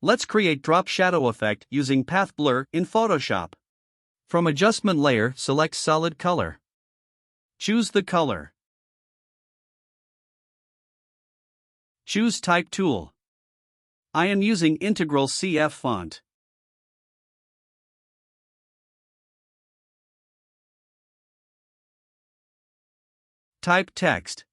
Let's create drop shadow effect using path blur in Photoshop. From adjustment layer, select solid color. Choose the color. Choose type tool. I am using Integral CF font. Type text.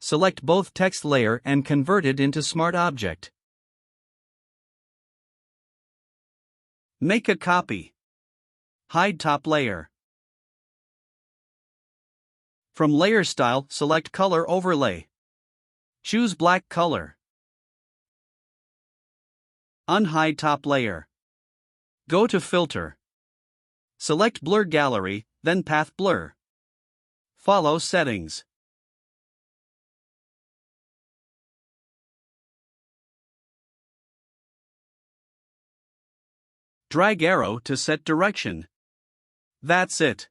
Select both text layer and convert it into Smart Object. Make a copy. Hide top layer. From Layer Style, select Color Overlay. Choose black color. Unhide top layer. Go to Filter. Select Blur Gallery, then Path Blur. Follow settings. Drag arrow to set direction. That's it.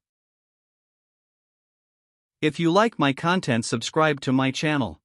If you like my content, subscribe to my channel.